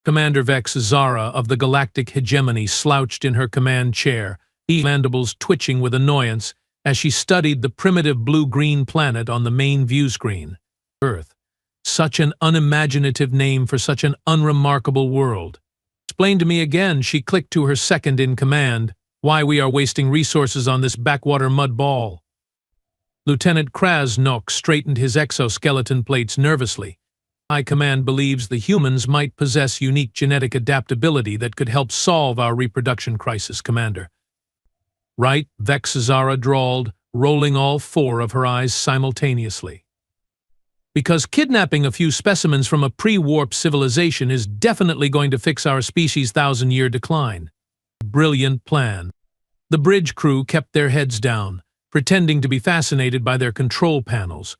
Commander Vex Zara of the Galactic Hegemony slouched in her command chair, mandibles twitching with annoyance as she studied the primitive blue-green planet on the main view screen. Earth. Such an unimaginative name for such an unremarkable world. Explain to me again, she clicked to her second-in-command, why we are wasting resources on this backwater mud ball. Lieutenant Krasnok straightened his exoskeleton plates nervously. High Command believes the humans might possess unique genetic adaptability that could help solve our reproduction crisis, Commander. Right, Vex Zara drawled, rolling all four of her eyes simultaneously. Because kidnapping a few specimens from a pre-warp civilization is definitely going to fix our species' 1,000-year decline. Brilliant plan. The bridge crew kept their heads down, pretending to be fascinated by their control panels.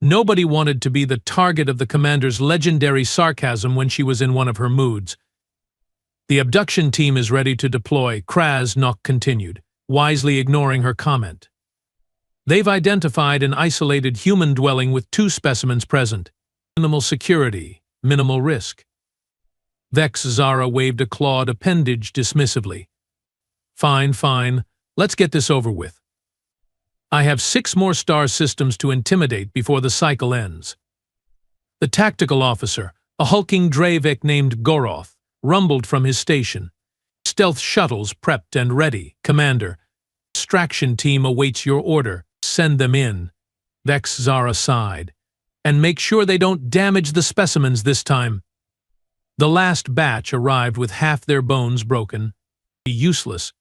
Nobody wanted to be the target of the commander's legendary sarcasm when she was in one of her moods. The abduction team is ready to deploy, Krasnok continued, wisely ignoring her comment. They've identified an isolated human dwelling with 2 specimens present. Minimal security, minimal risk. Vex Zara waved a clawed appendage dismissively. Fine, let's get this over with. I have 6 more star systems to intimidate before the cycle ends. The tactical officer, a hulking Dravik named Goroth, rumbled from his station. Stealth shuttles prepped and ready, Commander. Extraction team awaits your order. Send them in. Vex Zara sighed. And make sure they don't damage the specimens this time. The last batch arrived with half their bones broken. Useless.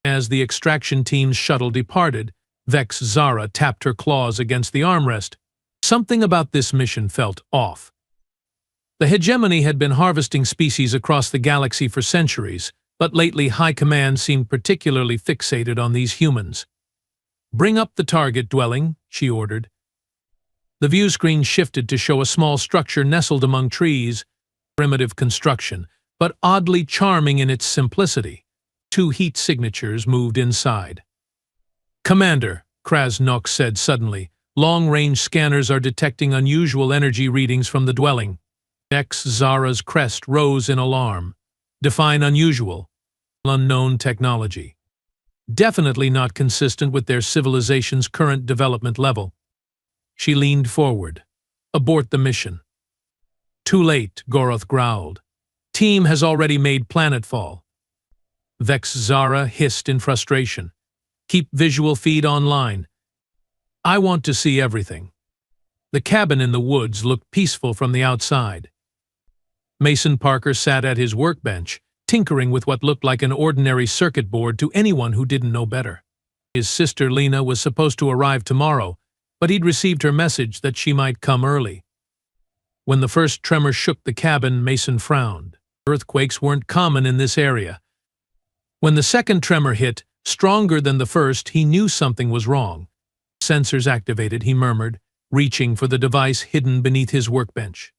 As the extraction team's shuttle departed, Vex Zara tapped her claws against the armrest. Something about this mission felt off. The hegemony had been harvesting species across the galaxy for centuries, but lately High Command seemed particularly fixated on these humans. Bring up the target dwelling, she ordered. The view screen shifted to show a small structure nestled among trees, primitive construction, but oddly charming in its simplicity. 2 heat signatures moved inside. Commander, Krasnok said suddenly, long-range scanners are detecting unusual energy readings from the dwelling. Vex Zara's crest rose in alarm. Define unusual. Unknown technology. Definitely not consistent with their civilization's current development level. She leaned forward. Abort the mission. Too late, Goroth growled. Team has already made planetfall. Vex Zara hissed in frustration. Keep visual feed online. I want to see everything. The cabin in the woods looked peaceful from the outside. Mason Parker sat at his workbench, tinkering with what looked like an ordinary circuit board to anyone who didn't know better. His sister Lena was supposed to arrive tomorrow, but he'd received her message that she might come early. When the first tremor shook the cabin, Mason frowned. Earthquakes weren't common in this area. When the second tremor hit, stronger than the first, he knew something was wrong. Sensors activated, he murmured, reaching for the device hidden beneath his workbench.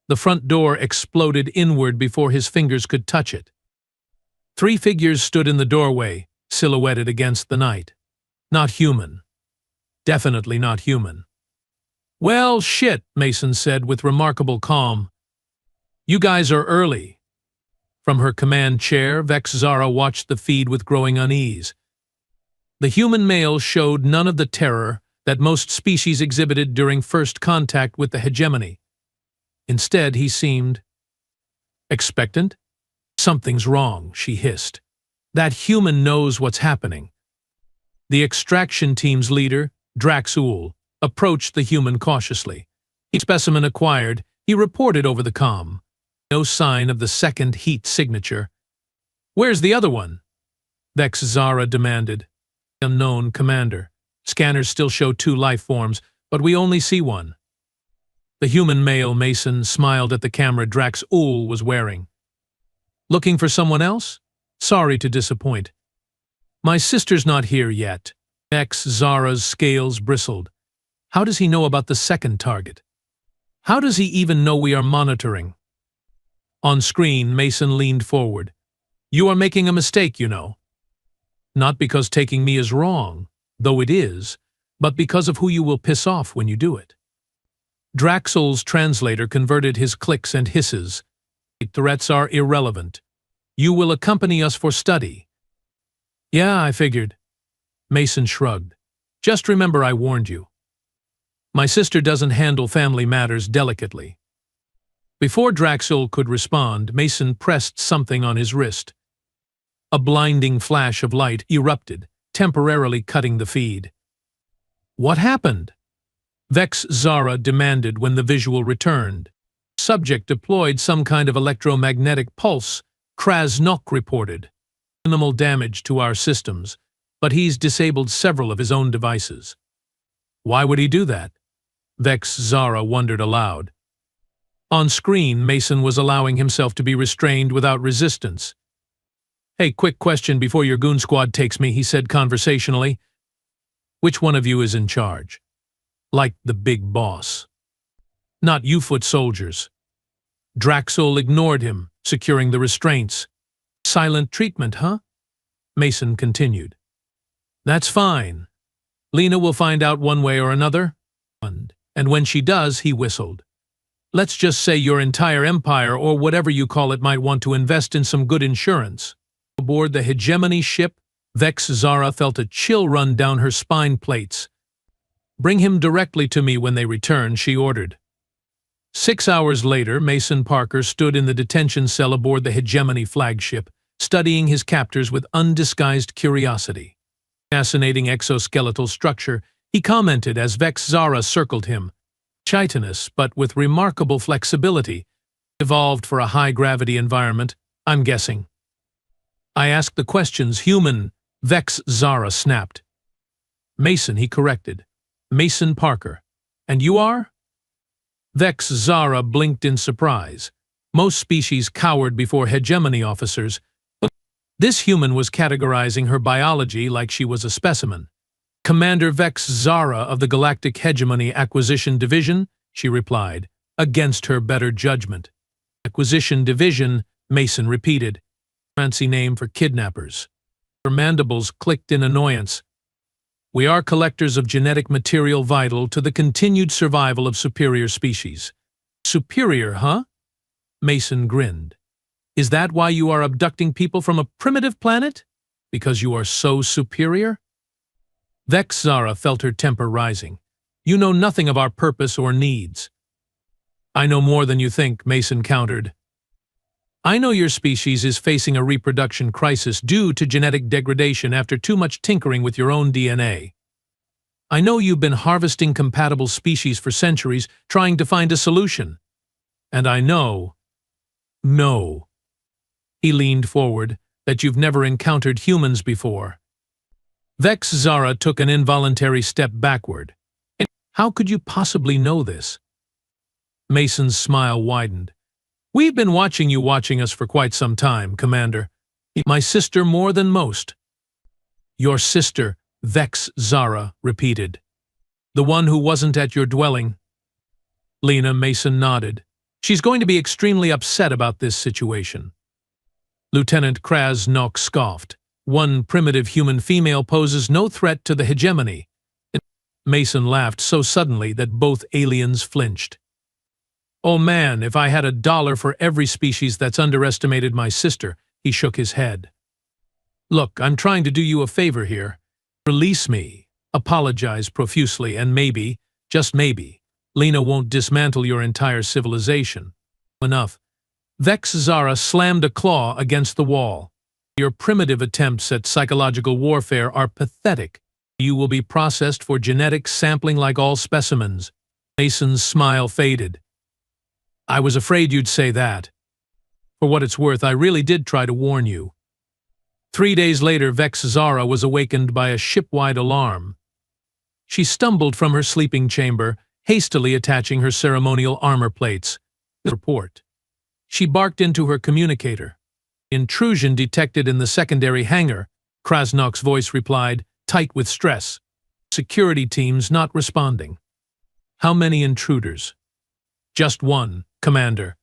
The front door exploded inward before his fingers could touch it. 3 figures stood in the doorway, silhouetted against the night. Not human. Definitely not human. Well, shit, Mason said with remarkable calm. You guys are early. From her command chair, Vex Zara watched the feed with growing unease. The human male showed none of the terror that most species exhibited during first contact with the hegemony. Instead, he seemed expectant. Something's wrong, she hissed. That human knows what's happening. The extraction team's leader, Draxul, approached the human cautiously. Each specimen acquired, he reported over the comm. No sign of the second heat signature. Where's the other one? Vex Zara demanded. Unknown, Commander. Scanners still show 2 life forms, but we only see one. The human male, Mason, smiled at the camera Draxul was wearing. Looking for someone else? Sorry to disappoint. My sister's not here yet. Vex Zara's scales bristled. How does he know about the second target? How does he even know we are monitoring? On screen, Mason leaned forward. You are making a mistake, you know. Not because taking me is wrong, though it is, but because of who you will piss off when you do it. Draxul's translator converted his clicks and hisses. Threats are irrelevant. You will accompany us for study. Yeah, I figured. Mason shrugged. Just remember I warned you. My sister doesn't handle family matters delicately. Before Draxel could respond, Mason pressed something on his wrist. A blinding flash of light erupted, temporarily cutting the feed. What happened? Vex Zara demanded when the visual returned. Subject deployed some kind of electromagnetic pulse, Krasnok reported. Minimal damage to our systems, but he's disabled several of his own devices. Why would he do that? Vex Zara wondered aloud. On screen, Mason was allowing himself to be restrained without resistance. Hey, quick question before your goon squad takes me, he said conversationally. Which one of you is in charge? Like the big boss. Not you foot soldiers. Draxel ignored him, securing the restraints. Silent treatment, huh? Mason continued. That's fine. Lena will find out one way or another. And when she does, he whistled. Let's just say your entire empire, or whatever you call it, might want to invest in some good insurance. Aboard the hegemony ship, Vex Zara felt a chill run down her spine plates. Bring him directly to me when they return, she ordered. 6 hours later, Mason Parker stood in the detention cell aboard the hegemony flagship, studying his captors with undisguised curiosity. Fascinating exoskeletal structure, he commented as Vex Zara circled him. Chitinous, but with remarkable flexibility. Evolved for a high-gravity environment, I'm guessing. I asked the questions, human, Vex Zara snapped. Mason, he corrected. Mason Parker. And you are? Vex Zara blinked in surprise. Most species cowered before hegemony officers, but this human was categorizing her biology like she was a specimen. Commander Vex Zara of the Galactic Hegemony Acquisition Division, she replied, against her better judgment. Acquisition Division, Mason repeated. Fancy name for kidnappers. Her mandibles clicked in annoyance. We are collectors of genetic material vital to the continued survival of superior species. Superior, huh? Mason grinned. Is that why you are abducting people from a primitive planet? Because you are so superior? Vex Zara felt her temper rising. You know nothing of our purpose or needs. I know more than you think, Mason countered. I know your species is facing a reproduction crisis due to genetic degradation after too much tinkering with your own DNA. I know you've been harvesting compatible species for centuries, trying to find a solution. And I know, no, he leaned forward, that you've never encountered humans before. Vex Zara took an involuntary step backward. How could you possibly know this? Mason's smile widened. We've been watching us for quite some time, Commander. My sister more than most. Your sister, Vex Zara repeated. The one who wasn't at your dwelling. Lena, Mason nodded. She's going to be extremely upset about this situation. Lieutenant Krasnok scoffed. One primitive human female poses no threat to the hegemony. Mason laughed so suddenly that both aliens flinched. Oh man, if I had $1 for every species that's underestimated my sister, he shook his head. Look, I'm trying to do you a favor here. Release me, apologize profusely, and maybe, just maybe, Lena won't dismantle your entire civilization. Enough. Vex Zara slammed a claw against the wall. Your primitive attempts at psychological warfare are pathetic. You will be processed for genetic sampling like all specimens. Mason's smile faded. I was afraid you'd say that. For what it's worth, I really did try to warn you. 3 days later, Vex Zara was awakened by a ship-wide alarm. She stumbled from her sleeping chamber, hastily attaching her ceremonial armor plates. Report. She barked into her communicator. Intrusion detected in the secondary hangar, Krasnok's voice replied, tight with stress. Security teams not responding. How many intruders? Just one, Commander.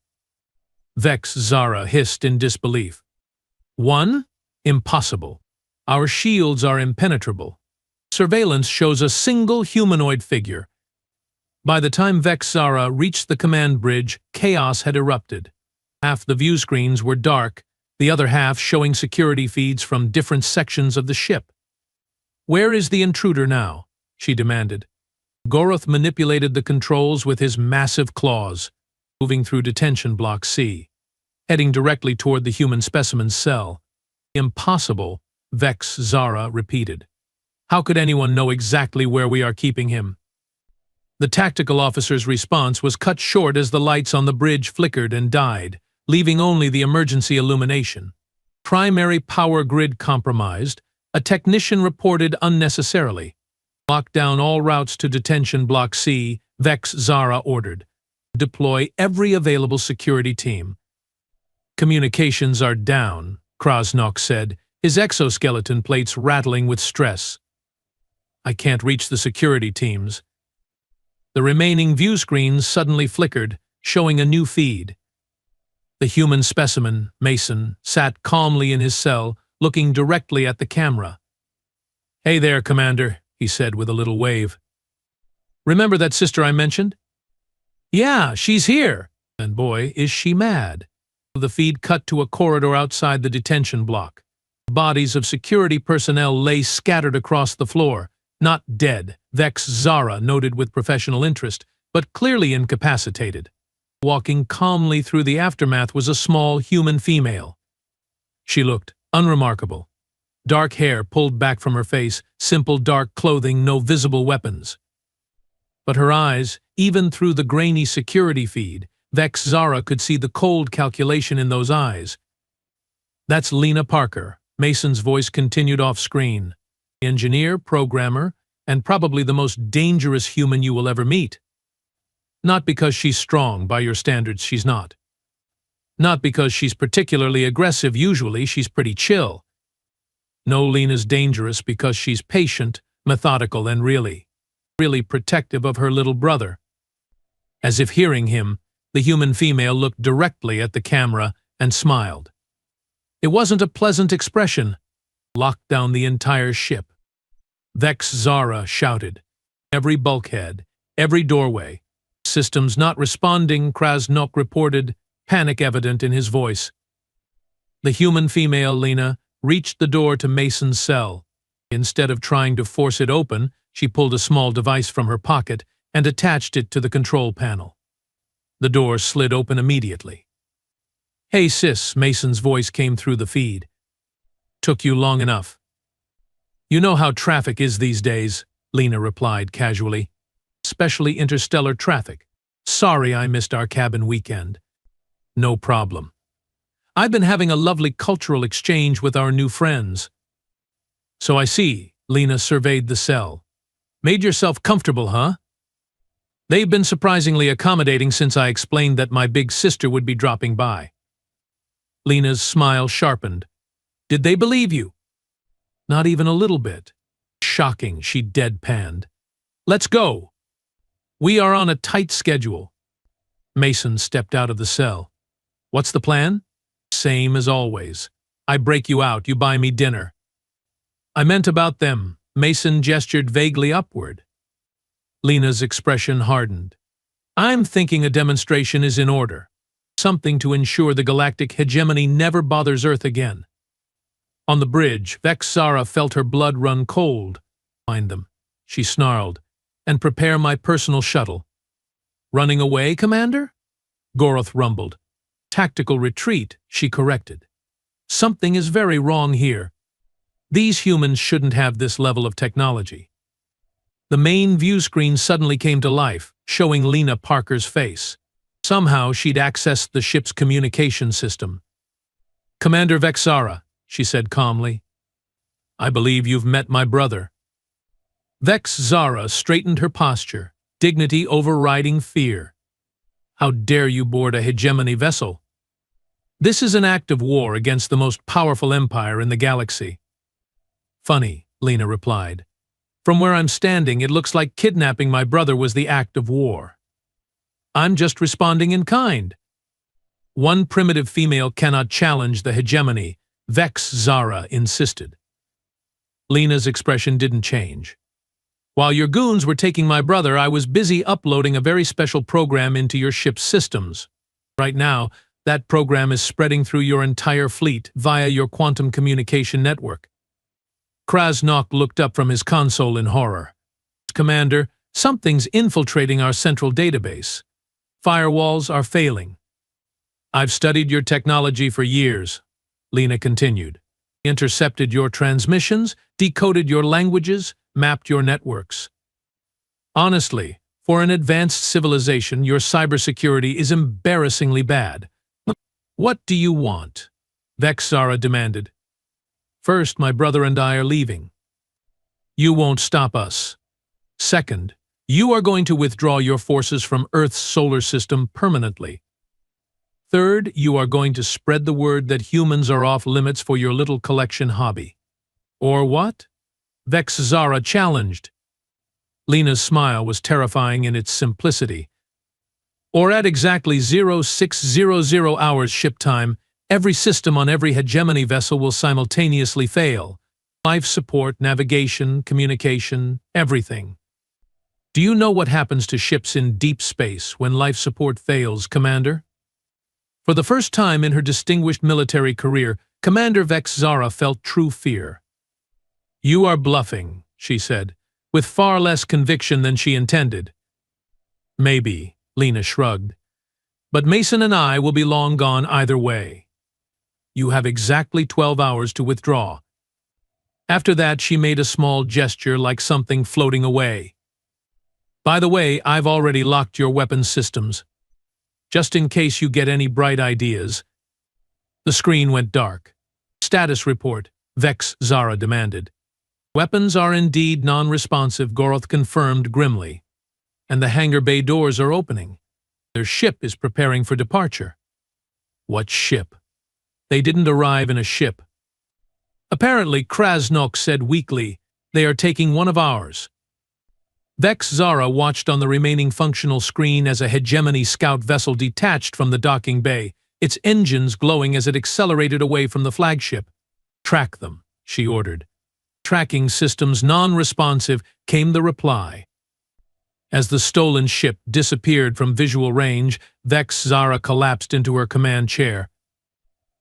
Vex Zara hissed in disbelief. One? Impossible. Our shields are impenetrable. Surveillance shows a single humanoid figure. By the time Vex Zara reached the command bridge, chaos had erupted. Half the view screens were dark, the other half showing security feeds from different sections of the ship. "Where is the intruder now?" she demanded. Goroth manipulated the controls with his massive claws, moving through detention block C, heading directly toward the human specimen's cell. "Impossible," Vex Zara repeated. "How could anyone know exactly where we are keeping him?" The tactical officer's response was cut short as the lights on the bridge flickered and died, leaving only the emergency illumination. "Primary power grid compromised," a technician reported unnecessarily. "Lock down all routes to detention block C," Vex Zara ordered. "Deploy every available security team." "Communications are down," Krasnok said, his exoskeleton plates rattling with stress. "I can't reach the security teams." The remaining view screens suddenly flickered, showing a new feed. The human specimen, Mason, sat calmly in his cell, looking directly at the camera. "Hey there, Commander," he said with a little wave. "Remember that sister I mentioned?" "Yeah, she's here. And boy, is she mad." The feed cut to a corridor outside the detention block. Bodies of security personnel lay scattered across the floor. Not dead, Vex Zara noted with professional interest, but clearly incapacitated. Walking calmly through the aftermath was a small human female. She looked unremarkable. Dark hair pulled back from her face, simple dark clothing, no visible weapons. But her eyes, even through the grainy security feed, Vex Zara could see the cold calculation in those eyes. "That's Lena Parker," Mason's voice continued off-screen. "Engineer, programmer, and probably the most dangerous human you will ever meet. Not because she's strong, by your standards she's not. Not because she's particularly aggressive, usually she's pretty chill. No, Lena's dangerous because she's patient, methodical, and really protective of her little brother." As if hearing him, the human female looked directly at the camera and smiled. It wasn't a pleasant expression. "Locked down the entire ship," Vex Zara shouted. "Every bulkhead, every doorway. Systems not responding," Krasnok reported, panic evident in his voice. The human female, Lena, reached the door to Mason's cell. Instead of trying to force it open, she pulled a small device from her pocket and attached it to the control panel. The door slid open immediately. "Hey sis," Mason's voice came through the feed. "Took you long enough." "You know how traffic is these days," Lena replied casually. "Especially interstellar traffic. Sorry I missed our cabin weekend." "No problem. I've been having a lovely cultural exchange with our new friends." "So I see," Lena surveyed the cell. "Made yourself comfortable, huh?" "They've been surprisingly accommodating since I explained that my big sister would be dropping by." Lena's smile sharpened. "Did they believe you?" "Not even a little bit." "Shocking," she deadpanned. "Let's go. We are on a tight schedule." Mason stepped out of the cell. "What's the plan?" "Same as always. I break you out, you buy me dinner." "I meant about them." Mason gestured vaguely upward. Lena's expression hardened. "I'm thinking a demonstration is in order. Something to ensure the galactic hegemony never bothers Earth again." On the bridge, Vex Zara felt her blood run cold. "Find them," she snarled, "and prepare my personal shuttle." "Running away, Commander?" Goroth rumbled. "Tactical retreat," she corrected. "Something is very wrong here. These humans shouldn't have this level of technology." The main view screen suddenly came to life, showing Lena Parker's face. Somehow she'd accessed the ship's communication system. "Commander Vex Zara," she said calmly. "I believe you've met my brother." Vex Zara straightened her posture, dignity overriding fear. "How dare you board a hegemony vessel? This is an act of war against the most powerful empire in the galaxy." "Funny," Lena replied. "From where I'm standing, it looks like kidnapping my brother was the act of war. I'm just responding in kind." "One primitive female cannot challenge the hegemony," Vex Zara insisted. Lena's expression didn't change. "While your goons were taking my brother, I was busy uploading a very special program into your ship's systems. Right now, That program is spreading through your entire fleet via your quantum communication network. Krasnok looked up from his console in horror. Commander, something's infiltrating our central database. Firewalls are failing. I've studied your technology for years, Lena continued. Intercepted your transmissions, decoded your languages, mapped your networks. Honestly, for an advanced civilization, your cybersecurity is embarrassingly bad. What do you want? Vexara demanded. First, my brother and I are leaving. You won't stop us. Second, you are going to withdraw your forces from Earth's solar system permanently. Third, you are going to spread the word that humans are off limits for your little collection hobby. Or what? Vexara challenged. Lena's smile was terrifying in its simplicity. Or at exactly 0600 hours ship time, every system on every hegemony vessel will simultaneously fail. Life support, navigation, communication, everything. Do you know what happens to ships in deep space when life support fails, Commander? For the first time in her distinguished military career, Commander Vexara felt true fear. You are bluffing, she said, with far less conviction than she intended. Maybe, Lena shrugged. But Mason and I will be long gone either way. You have exactly 12 hours to withdraw. After that, she made a small gesture like something floating away. By the way, I've already locked your weapons systems. Just in case you get any bright ideas. The screen went dark. Status report, Vexara demanded. Weapons are indeed non-responsive, Goroth confirmed grimly. And the hangar bay doors are opening. Their ship is preparing for departure. What ship? They didn't arrive in a ship. Apparently, Krasnok said weakly, they are taking one of ours. Vexara watched on the remaining functional screen as a hegemony scout vessel detached from the docking bay, its engines glowing as it accelerated away from the flagship. Track them, she ordered. Tracking systems non-responsive, came the reply. As the stolen ship disappeared from visual range, Vexara collapsed into her command chair.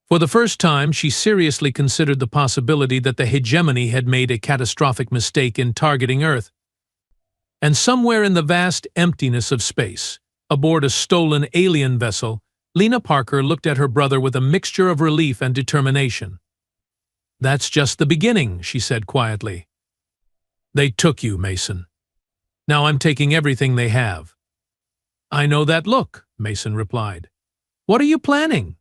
For the first time, she seriously considered the possibility that the hegemony had made a catastrophic mistake in targeting Earth. And somewhere in the vast emptiness of space, aboard a stolen alien vessel, Lena Parker looked at her brother with a mixture of relief and determination. That's just the beginning, she said quietly. They took you, Mason. Now I'm taking everything they have. I know that look, Mason replied. What are you planning?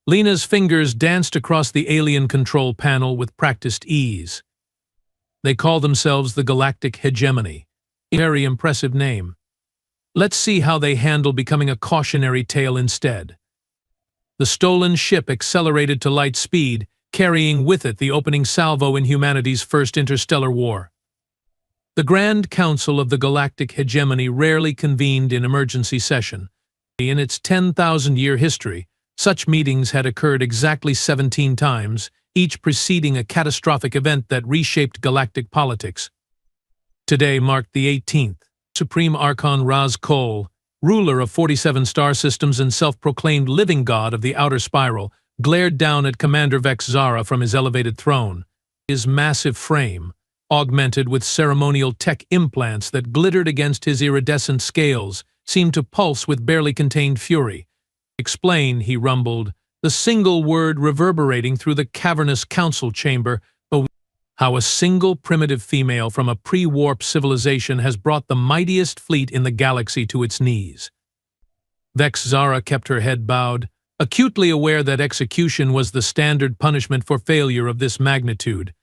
Lena's fingers danced across the alien control panel with practiced ease. They call themselves the Galactic Hegemony. A very impressive name. Let's see how they handle becoming a cautionary tale instead. The stolen ship accelerated to light speed, carrying with it the opening salvo in humanity's first interstellar war. The Grand Council of the Galactic Hegemony rarely convened in emergency session. In its 10,000-year history, such meetings had occurred exactly 17 times, each preceding a catastrophic event that reshaped galactic politics. Today marked the 18th. Supreme Archon Raz Kol, ruler of 47 star systems and self-proclaimed living god of the outer spiral, glared down at Commander Vexara from his elevated throne. His massive frame, augmented with ceremonial tech implants that glittered against his iridescent scales, seemed to pulse with barely contained fury. Explain, he rumbled, the single word reverberating through the cavernous council chamber, how a single primitive female from a pre-warp civilization has brought the mightiest fleet in the galaxy to its knees. Vexara kept her head bowed, acutely aware that execution was the standard punishment for failure of this magnitude.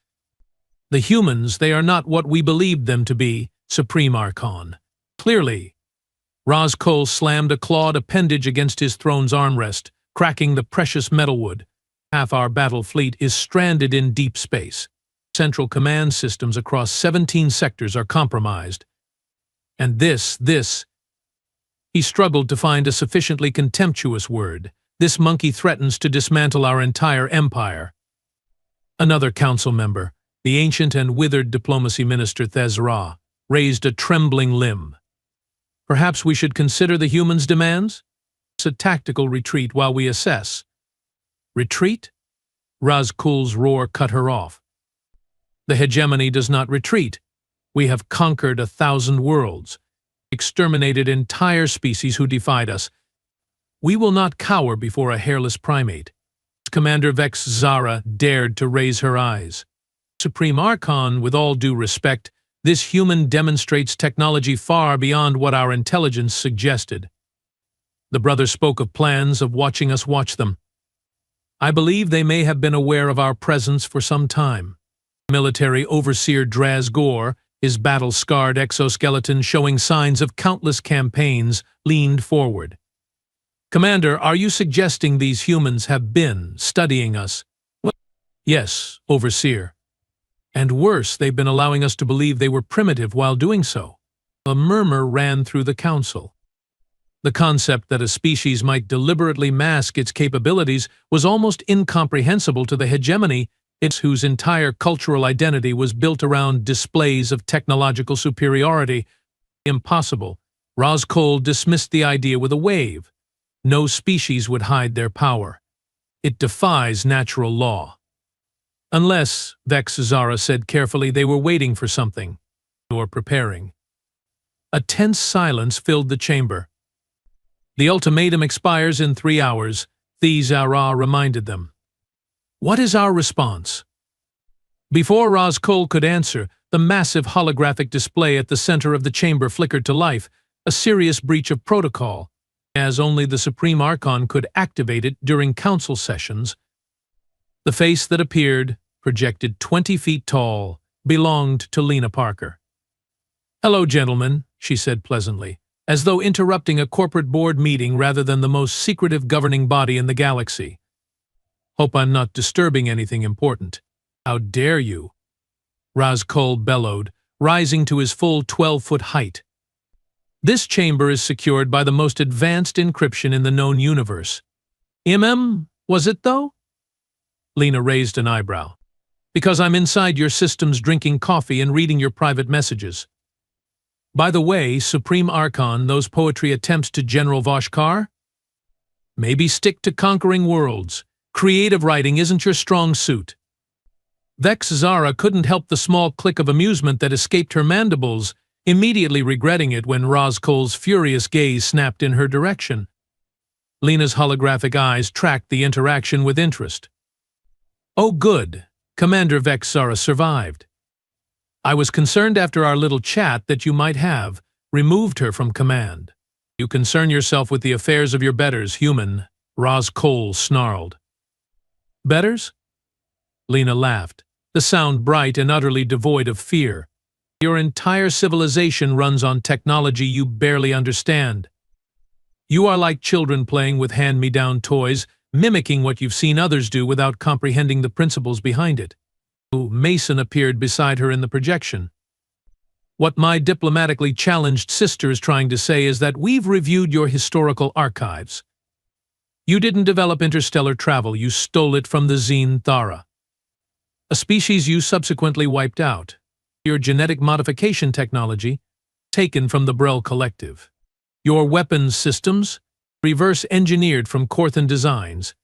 The humans, they are not what we believed them to be, Supreme Archon. Clearly. Raz Kol slammed a clawed appendage against his throne's armrest, cracking the precious metalwood. Half our battle fleet is stranded in deep space. Central command systems across 17 sectors are compromised. And this, he struggled to find a sufficiently contemptuous word. This monkey threatens to dismantle our entire empire. Another council member, the ancient and withered diplomacy minister Thezra, raised a trembling limb. Perhaps we should consider the humans' demands? It's a tactical retreat while we assess. Retreat? Razkul's roar cut her off. The hegemony does not retreat. We have conquered 1,000 worlds, exterminated entire species who defied us. We will not cower before a hairless primate. Commander Vex Zara dared to raise her eyes. Supreme Archon, with all due respect, this human demonstrates technology far beyond what our intelligence suggested. The brother spoke of plans of watching us watch them. I believe they may have been aware of our presence for some time. Military overseer Draz Gore, his battle-scarred exoskeleton showing signs of countless campaigns, leaned forward. Commander, are you suggesting these humans have been studying us? Yes, Overseer. And worse, they've been allowing us to believe they were primitive while doing so. A murmur ran through the council. The concept that a species might deliberately mask its capabilities was almost incomprehensible to the hegemony, whose entire cultural identity was built around displays of technological superiority. Impossible. Razkul dismissed the idea with a wave. No species would hide their power. It defies natural law. Unless, Vex Zara said carefully, they were waiting for something, or preparing. A tense silence filled the chamber. The ultimatum expires in 3 hours, The Zara reminded them. What is our response? Before Razkul could answer, the massive holographic display at the center of the chamber flickered to life, a serious breach of protocol, as only the Supreme Archon could activate it during council sessions. The face that appeared, projected 20 feet tall, belonged to Lena Parker. Hello, gentlemen, she said pleasantly, as though interrupting a corporate board meeting rather than the most secretive governing body in the galaxy. Hope I'm not disturbing anything important. How dare you? Razkul bellowed, rising to his full 12-foot height. This chamber is secured by the most advanced encryption in the known universe. Was it though? Lena raised an eyebrow. Because I'm inside your systems drinking coffee and reading your private messages. By the way, Supreme Archon, those poetry attempts to General Voshkar? Maybe stick to conquering worlds. Creative writing isn't your strong suit. Vex Zara couldn't help the small click of amusement that escaped her mandibles, immediately regretting it when Razkul's furious gaze snapped in her direction. Lena's holographic eyes tracked the interaction with interest. Oh good, Commander Vex Zara survived. I was concerned after our little chat that you might have removed her from command. You concern yourself with the affairs of your betters, human, Razkul snarled. Betters? Lena laughed, the sound bright and utterly devoid of fear. Your entire civilization runs on technology you barely understand. You are like children playing with hand-me-down toys, mimicking what you've seen others do without comprehending the principles behind it. Mason appeared beside her in the projection. What my diplomatically challenged sister is trying to say is that we've reviewed your historical archives. You didn't develop interstellar travel, you stole it from the Xene Thara, a species you subsequently wiped out. Your genetic modification technology, taken from the Brel Collective. Your weapons systems, reverse-engineered from Corthan designs.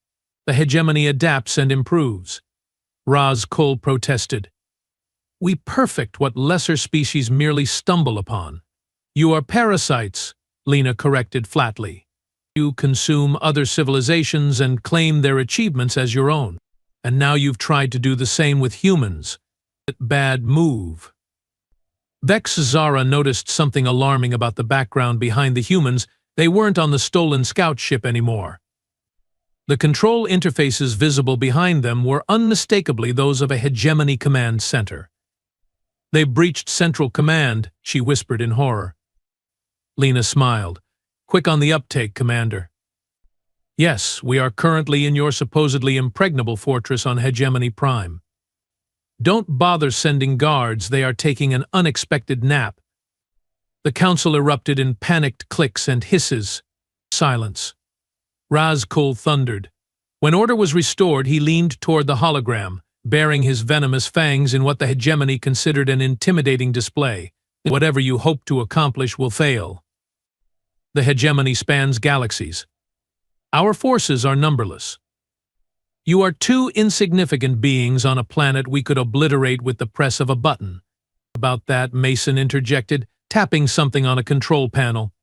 The hegemony adapts and improves. Razkul protested. We perfect what lesser species merely stumble upon. You are parasites, Lena corrected flatly. You consume other civilizations and claim their achievements as your own. And now you've tried to do the same with humans. Bad move. Vex Zara noticed something alarming about the background behind the humans. They weren't on the stolen scout ship anymore. The control interfaces visible behind them were unmistakably those of a hegemony command center. They've breached Central Command, she whispered in horror. Lena smiled. Quick on the uptake, Commander. Yes, we are currently in your supposedly impregnable fortress on Hegemony Prime. Don't bother sending guards, they are taking an unexpected nap. The council erupted in panicked clicks and hisses. Silence. Razkul thundered. When order was restored, he leaned toward the hologram, baring his venomous fangs in what the hegemony considered an intimidating display. Whatever you hope to accomplish will fail. The hegemony spans galaxies. Our forces are numberless. You are two insignificant beings on a planet we could obliterate with the press of a button. About that, Mason interjected, tapping something on a control panel.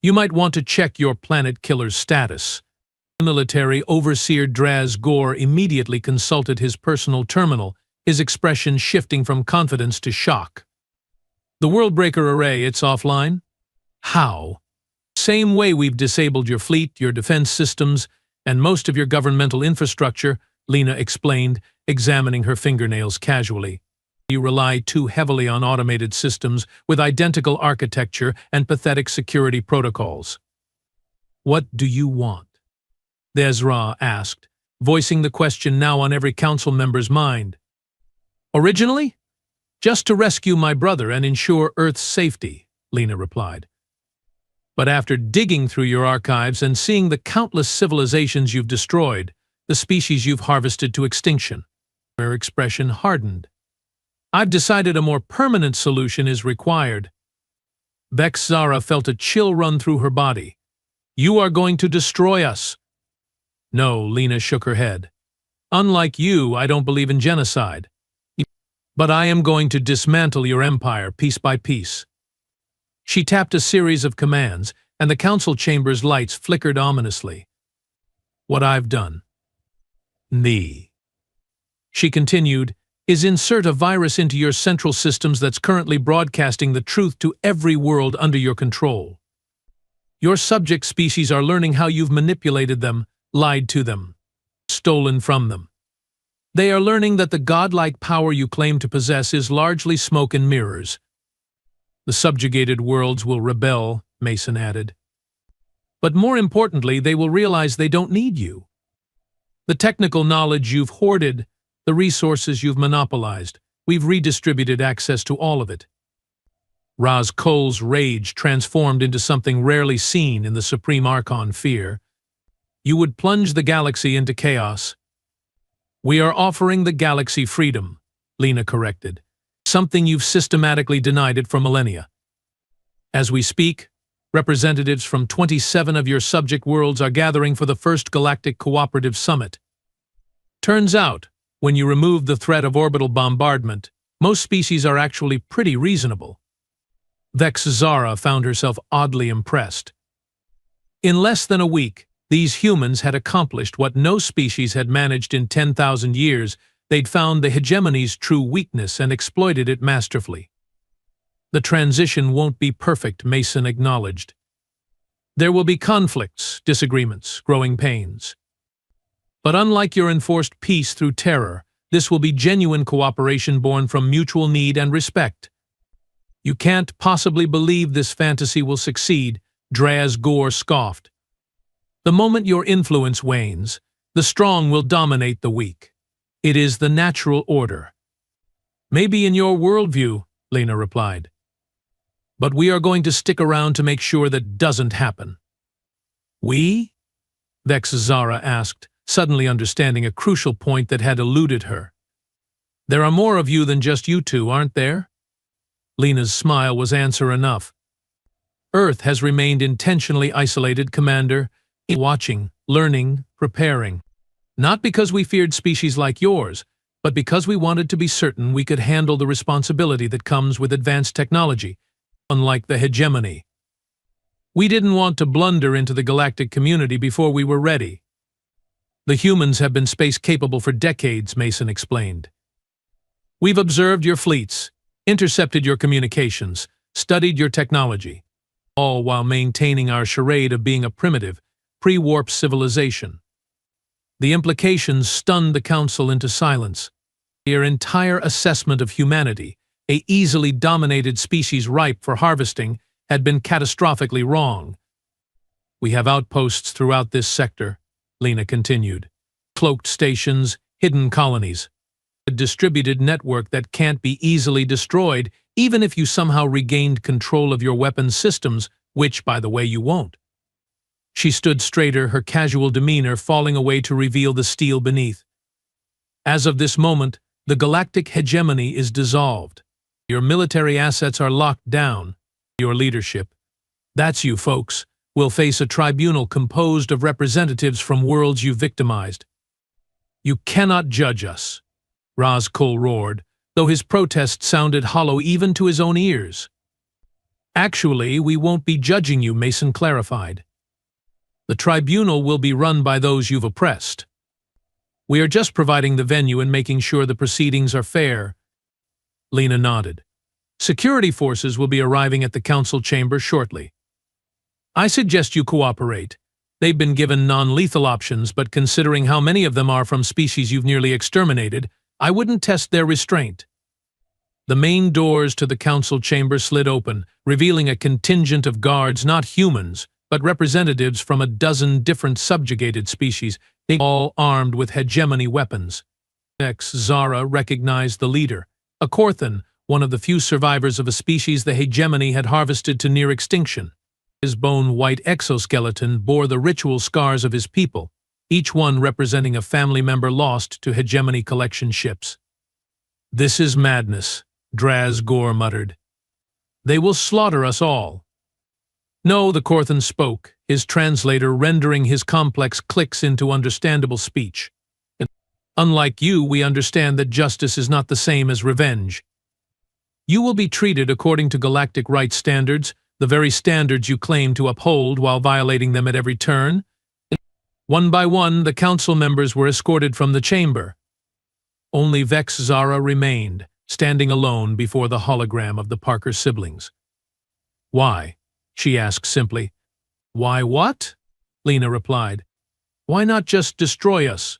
You might want to check your planet killer's status. Military overseer Draz Gore immediately consulted his personal terminal, his expression shifting from confidence to shock. The Worldbreaker array, it's offline? How? Same way we've disabled your fleet, your defense systems, and most of your governmental infrastructure, Lena explained, examining her fingernails casually. You rely too heavily on automated systems with identical architecture and pathetic security protocols. What do you want? Ezra asked, voicing the question now on every council member's mind. Originally? Just to rescue my brother and ensure Earth's safety, Lena replied. But after digging through your archives and seeing the countless civilizations you've destroyed, the species you've harvested to extinction, her expression hardened. I've decided a more permanent solution is required. Zara felt a chill run through her body. You are going to destroy us. No, Lena shook her head. Unlike you, I don't believe in genocide. But I am going to dismantle your empire piece by piece. She tapped a series of commands, and the council chamber's lights flickered ominously. What I've done. She continued, is insert a virus into your central systems that's currently broadcasting the truth to every world under your control. Your subject species are learning how you've manipulated them, lied to them, stolen from them. They are learning that the godlike power you claim to possess is largely smoke and mirrors. The subjugated worlds will rebel, Mason added. But more importantly, they will realize they don't need you. The technical knowledge you've hoarded, the resources you've monopolized, we've redistributed access to all of it. Raz Kohl's rage transformed into something rarely seen in the Supreme Archon fear. You would plunge the galaxy into chaos. We are offering the galaxy freedom, Lena corrected, something you've systematically denied it for millennia. As we speak, representatives from 27 of your subject worlds are gathering for the first Galactic Cooperative Summit. Turns out, when you remove the threat of orbital bombardment, most species are actually pretty reasonable. Zara found herself oddly impressed. In less than a week, these humans had accomplished what no species had managed in 10,000 years. They'd found the hegemony's true weakness and exploited it masterfully. The transition won't be perfect, Mason acknowledged. There will be conflicts, disagreements, growing pains. But unlike your enforced peace through terror, this will be genuine cooperation born from mutual need and respect. You can't possibly believe this fantasy will succeed, Draz Gore scoffed. The moment your influence wanes, the strong will dominate the weak. It is the natural order. Maybe in your worldview, Lena replied. But we are going to stick around to make sure that doesn't happen. We? Zara asked, suddenly understanding a crucial point that had eluded her. There are more of you than just you two, aren't there? Lena's smile was answer enough. Earth has remained intentionally isolated, Commander, watching, learning, preparing. Not because we feared species like yours, but because we wanted to be certain we could handle the responsibility that comes with advanced technology, unlike the hegemony. We didn't want to blunder into the galactic community before we were ready. The humans have been space-capable for decades, Mason explained. We've observed your fleets, intercepted your communications, studied your technology, all while maintaining our charade of being a primitive, pre-warp civilization. The implications stunned the Council into silence. Their entire assessment of humanity, a easily dominated species ripe for harvesting, had been catastrophically wrong. We have outposts throughout this sector, Lena continued. Cloaked stations, hidden colonies. A distributed network that can't be easily destroyed, even if you somehow regained control of your weapons systems, which, by the way, you won't. She stood straighter, her casual demeanor falling away to reveal the steel beneath. As of this moment, the galactic hegemony is dissolved. Your military assets are locked down. Your leadership. That's you, folks. will face a tribunal composed of representatives from worlds you victimized. You cannot judge us, Razkul roared, though his protest sounded hollow even to his own ears. Actually, we won't be judging you, Mason clarified. The tribunal will be run by those you've oppressed. We are just providing the venue and making sure the proceedings are fair. Lena nodded. Security forces will be arriving at the council chamber shortly. I suggest you cooperate. They've been given non-lethal options, but considering how many of them are from species you've nearly exterminated, I wouldn't test their restraint. The main doors to the council chamber slid open, revealing a contingent of guards not humans, but representatives from a dozen different subjugated species, all armed with hegemony weapons. Zara recognized the leader, a Korthan, one of the few survivors of a species the hegemony had harvested to near extinction. His bone-white exoskeleton bore the ritual scars of his people, each one representing a family member lost to hegemony collection ships. This is madness, Draz Gore muttered. They will slaughter us all. No, the Korthan spoke, his translator rendering his complex clicks into understandable speech. Unlike you, we understand that justice is not the same as revenge. You will be treated according to galactic rights standards, the very standards you claim to uphold while violating them at every turn. One by one, the council members were escorted from the chamber. Only Vex Zara remained, standing alone before the hologram of the Parker siblings. Why? She asked simply. Why what? Lena replied. Why not just destroy us?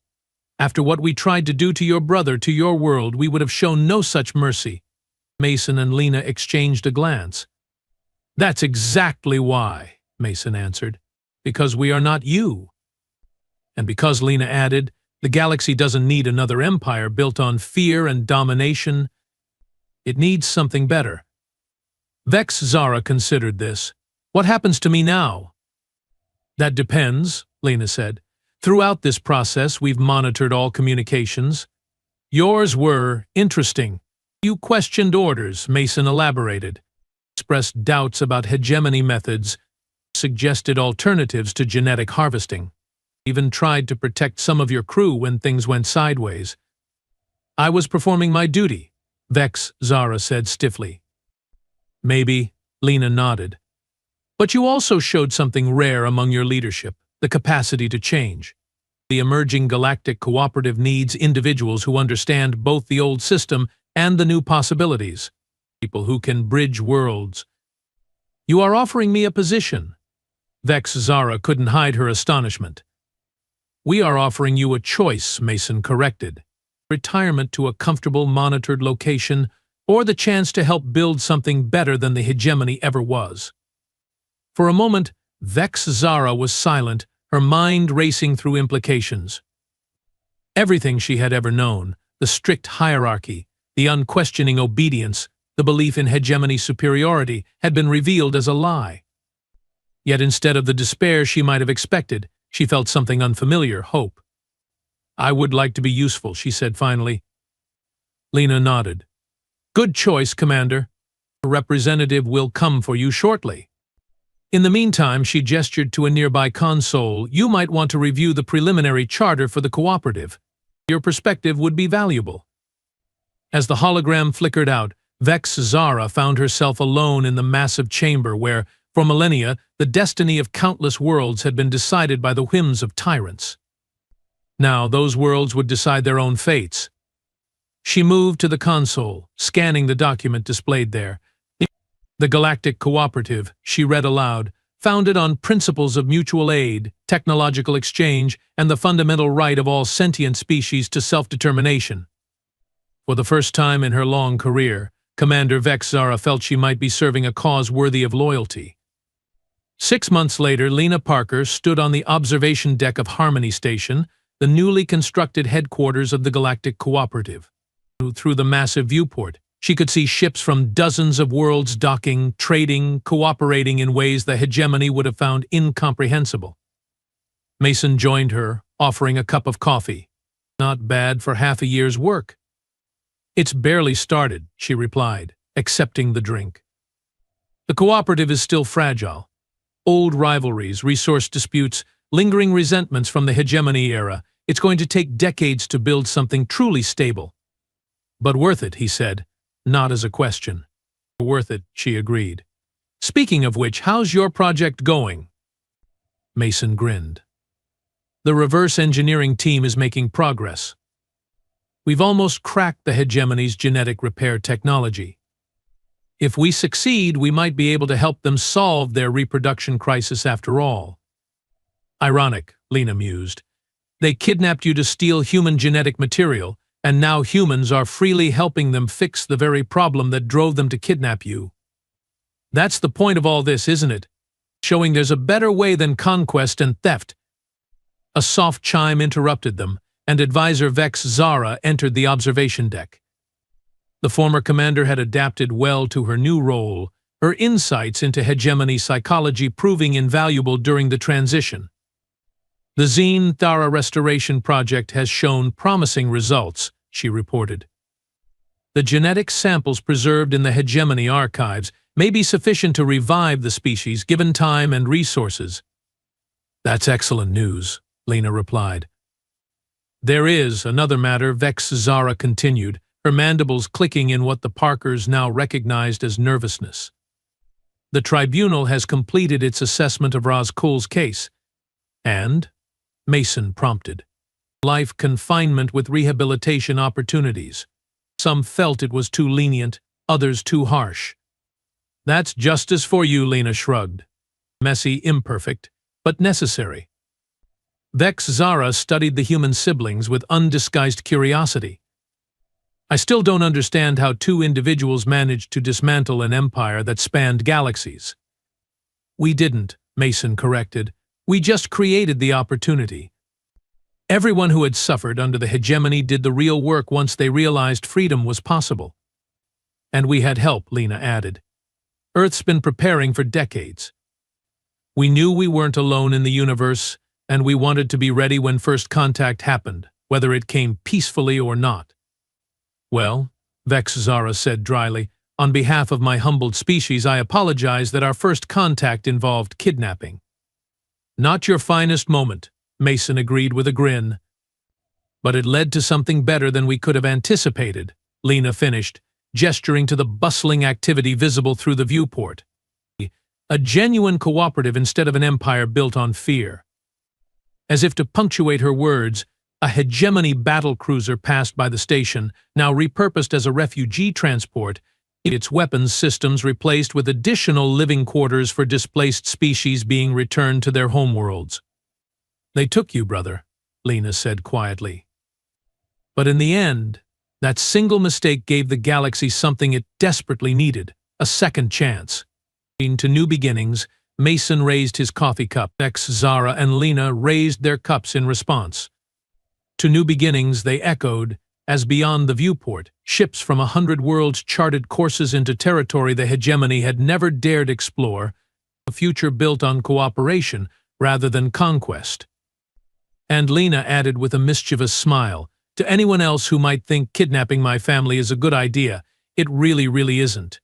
After what we tried to do to your brother, to your world, we would have shown no such mercy. Mason and Lena exchanged a glance. That's exactly why, Mason answered. Because we are not you. And because, Lena added, the galaxy doesn't need another empire built on fear and domination. It needs something better. Vex Zara considered this. What happens to me now? That depends, Lena said. Throughout this process, we've monitored all communications. Yours were interesting. You questioned orders, Mason elaborated. Expressed doubts about hegemony methods, suggested alternatives to genetic harvesting, even tried to protect some of your crew when things went sideways. I was performing my duty, Vex Zara said stiffly. Maybe, Lena nodded. But you also showed something rare among your leadership, the capacity to change. The emerging galactic cooperative needs individuals who understand both the old system and the new possibilities. People who can bridge worlds. You are offering me a position. Vex Zara couldn't hide her astonishment. We are offering you a choice, Mason corrected. Retirement to a comfortable, monitored location, or the chance to help build something better than the hegemony ever was. For a moment, Vex Zara was silent, her mind racing through implications. Everything she had ever known, the strict hierarchy, the unquestioning obedience, the belief in hegemony superiority, had been revealed as a lie. Yet instead of the despair she might have expected, she felt something unfamiliar, hope. I would like to be useful, she said finally. Lena nodded. Good choice, Commander. A representative will come for you shortly. In the meantime, she gestured to a nearby console. You might want to review the preliminary charter for the cooperative. Your perspective would be valuable. As the hologram flickered out, Vex Zara found herself alone in the massive chamber where, for millennia, the destiny of countless worlds had been decided by the whims of tyrants. Now, those worlds would decide their own fates. She moved to the console, scanning the document displayed there. The Galactic Cooperative, she read aloud, founded on principles of mutual aid, technological exchange, and the fundamental right of all sentient species to self-determination. For the first time in her long career, Commander Vex Zara felt she might be serving a cause worthy of loyalty. 6 months later, Lena Parker stood on the observation deck of Harmony Station, the newly constructed headquarters of the Galactic Cooperative. Through the massive viewport, she could see ships from dozens of worlds docking, trading, cooperating in ways the hegemony would have found incomprehensible. Mason joined her, offering a cup of coffee. Not bad for half a year's work. It's barely started, she replied, accepting the drink. The cooperative is still fragile. Old rivalries, resource disputes, lingering resentments from the hegemony era. It's going to take decades to build something truly stable. But worth it, he said, not as a question. Worth it, she agreed. Speaking of which, how's your project going? Mason grinned. The reverse engineering team is making progress. We've almost cracked the hegemony's genetic repair technology. If we succeed, we might be able to help them solve their reproduction crisis after all. Ironic, Lena mused. They kidnapped you to steal human genetic material, and now humans are freely helping them fix the very problem that drove them to kidnap you. That's the point of all this, isn't it? Showing there's a better way than conquest and theft. A soft chime interrupted them, and Advisor Vex Zara entered the observation deck. The former commander had adapted well to her new role, her insights into hegemony psychology proving invaluable during the transition. The Zine Thara Restoration Project has shown promising results, she reported. The genetic samples preserved in the hegemony archives may be sufficient to revive the species given time and resources. That's excellent news, Lena replied. There is another matter, Vex Zara continued, her mandibles clicking in what the Parkers now recognized as nervousness. The tribunal has completed its assessment of Roscoe's case, and, Mason prompted, life confinement with rehabilitation opportunities. Some felt it was too lenient, others too harsh. That's justice for you, Lena shrugged. Messy, imperfect, but necessary. Vex Zara studied the human siblings with undisguised curiosity. I still don't understand how two individuals managed to dismantle an empire that spanned galaxies. We didn't, Mason corrected. We just created the opportunity. Everyone who had suffered under the hegemony did the real work once they realized freedom was possible. And we had help, Lena added. Earth's been preparing for decades. We knew we weren't alone in the universe, and we wanted to be ready when first contact happened, whether it came peacefully or not. Well, Vex Zara said dryly, on behalf of my humbled species, I apologize that our first contact involved kidnapping. Not your finest moment, Mason agreed with a grin. But it led to something better than we could have anticipated, Lena finished, gesturing to the bustling activity visible through the viewport. A genuine cooperative instead of an empire built on fear. As if to punctuate her words, a hegemony battlecruiser passed by the station, now repurposed as a refugee transport, its weapons systems replaced with additional living quarters for displaced species being returned to their homeworlds. They took you, brother, Lena said quietly. But in the end, that single mistake gave the galaxy something it desperately needed, a second chance. To new beginnings, Mason raised his coffee cup. Vex Zara and Lena raised their cups in response. To new beginnings, they echoed, as beyond the viewport, ships from 100 worlds charted courses into territory the hegemony had never dared explore, a future built on cooperation rather than conquest. And Lena added with a mischievous smile, to anyone else who might think kidnapping my family is a good idea, it really isn't.